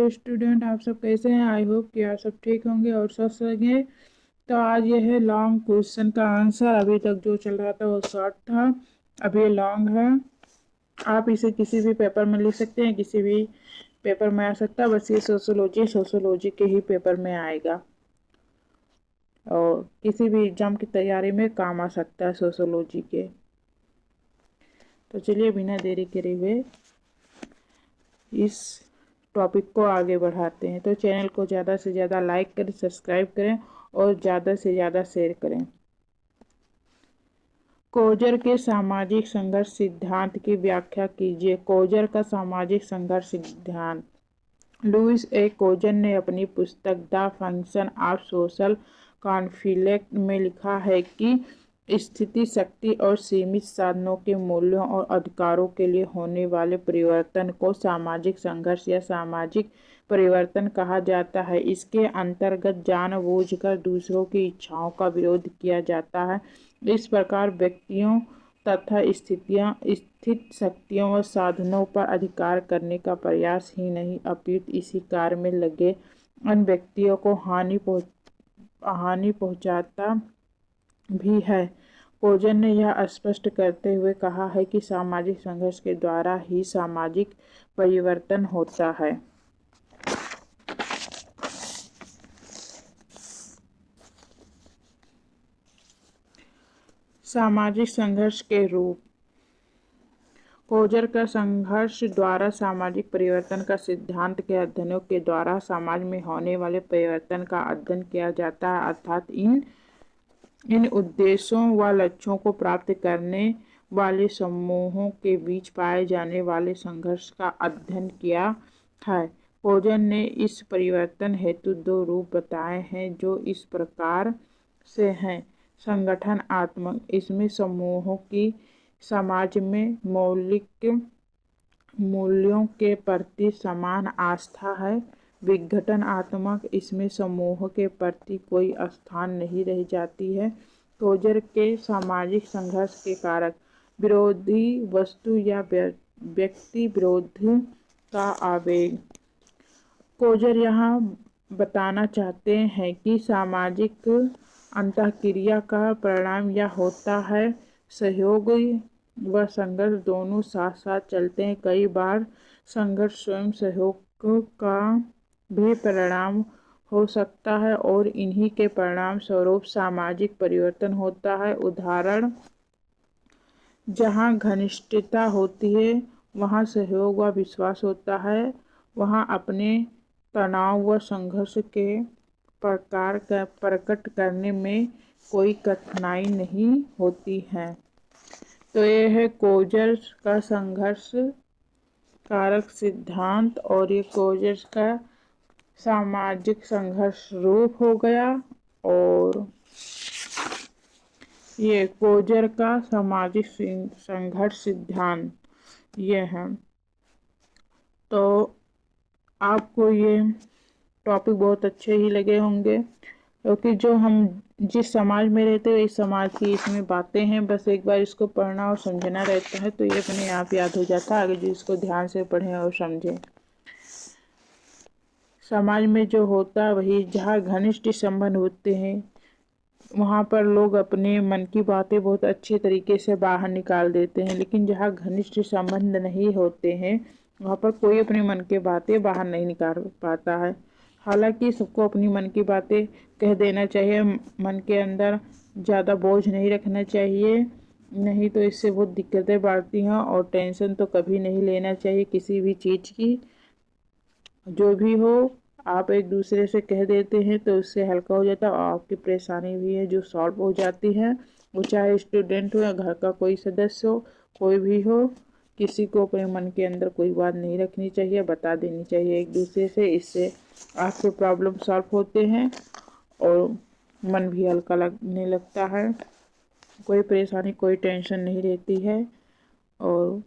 Student, आप सब कैसे हैं? आई होप कि आप सब ठीक होंगे और स्वस्थ होंगे। तो आज ये है लॉन्ग क्वेश्चन का आंसर। अभी तक जो चल रहा था वो शॉर्ट था, अब ये लॉन्ग है। आप इसे किसी भी पेपर में लिख सकते हैं, किसी भी पेपर में आ सकता है। बस ये सोशोलॉजी के ही पेपर में आएगा और किसी भी एग्जाम की तैयारी में काम आ सकता है सोशोलॉजी के। तो चलिए बिना देरी करे हुए इस टॉपिक को आगे बढ़ाते हैं। तो चैनल को ज़्यादा से ज़्यादा लाइक करें, सब्सक्राइब करें और ज़्यादा से ज़्यादा शेयर करें। कोजर के सामाजिक संघर्ष सिद्धांत की व्याख्या कीजिए। कोजर का सामाजिक संघर्ष सिद्धांत। लुईस ए कोजर ने अपनी पुस्तक the function of social conflict में लिखा है कि स्थिति, शक्ति और सीमित साधनों के मूल्यों और अधिकारों के लिए होने वाले परिवर्तन को सामाजिक संघर्ष या सामाजिक परिवर्तन कहा जाता है। इसके अंतर्गत जानबूझकर दूसरों की इच्छाओं का विरोध किया जाता है। इस प्रकार व्यक्तियों तथा स्थित शक्तियों व साधनों पर अधिकार करने का प्रयास ही नहीं, अपितु इसी कार्य में लगे अन्य व्यक्तियों को हानि पहुंचाता भी है। कोजर ने यह स्पष्ट करते हुए कहा है कि सामाजिक संघर्ष के द्वारा ही सामाजिक परिवर्तन होता है। सामाजिक संघर्ष के रूप। कोजर का संघर्ष द्वारा सामाजिक परिवर्तन का सिद्धांत के अध्ययनों के द्वारा समाज में होने वाले परिवर्तन का अध्ययन किया जाता है, अर्थात इन उद्देश्यों व लक्ष्यों को प्राप्त करने वाले समूहों के बीच पाए जाने वाले संघर्ष का अध्ययन किया है। कोजर ने इस परिवर्तन हेतु दो रूप बताए हैं जो इस प्रकार से हैं। संगठनात्मक, इसमें समूहों की समाज में मौलिक मूल्यों के प्रति समान आस्था है। विघटनात्मक, इसमें समूह के प्रति कोई स्थान नहीं रह जाती है। कोजर के सामाजिक संघर्ष के कारक। विरोधी वस्तु या व्यक्ति विरोध का आवेग। कोजर यहाँ बताना चाहते हैं कि सामाजिक अंतःक्रिया का परिणाम यह होता है सहयोग व संघर्ष दोनों साथ साथ चलते हैं। कई बार संघर्ष स्वयं सहयोग का भी परिणाम हो सकता है और इन्हीं के परिणाम स्वरूप सामाजिक परिवर्तन होता है। उदाहरण, जहाँ घनिष्ठता होती है वहाँ सहयोग व विश्वास होता है, वहाँ अपने तनाव व संघर्ष के प्रकार का प्रकट करने में कोई कठिनाई नहीं होती है। तो ये है कोजर का संघर्ष कारक सिद्धांत और ये कोजर का सामाजिक संघर्ष रूप हो गया और ये कोजर का सामाजिक संघर्ष सिद्धांत ये है। तो आपको ये टॉपिक बहुत अच्छे ही लगे होंगे क्योंकि जो हम जिस समाज में रहते हैं इस समाज की इसमें बातें हैं। बस एक बार इसको पढ़ना और समझना रहता है तो ये अपने आप याद हो जाता है, आगे जो इसको ध्यान से पढ़ें और समझें। समाज में जो होता है वही, जहाँ घनिष्ठ संबंध होते हैं वहाँ पर लोग अपने मन की बातें बहुत अच्छे तरीके से बाहर निकाल देते हैं, लेकिन जहाँ घनिष्ठ संबंध नहीं होते हैं वहाँ पर कोई अपने मन की बातें बाहर नहीं निकाल पाता है। हालांकि सबको अपनी मन की बातें कह देना चाहिए, मन के अंदर ज़्यादा बोझ नहीं रखना चाहिए, नहीं तो इससे बहुत दिक्कतें बढ़ती हैं। और टेंशन तो कभी नहीं लेना चाहिए किसी भी चीज़ की। जो भी हो आप एक दूसरे से कह देते हैं तो उससे हल्का हो जाता है और आपकी परेशानी भी है जो सॉल्व हो जाती है। वो चाहे स्टूडेंट हो या घर का कोई सदस्य हो, कोई भी हो, किसी को अपने मन के अंदर कोई बात नहीं रखनी चाहिए, बता देनी चाहिए एक दूसरे से। इससे आपके प्रॉब्लम सॉल्व होते हैं और मन भी हल्का लगने लगता है, कोई परेशानी कोई टेंशन नहीं रहती है और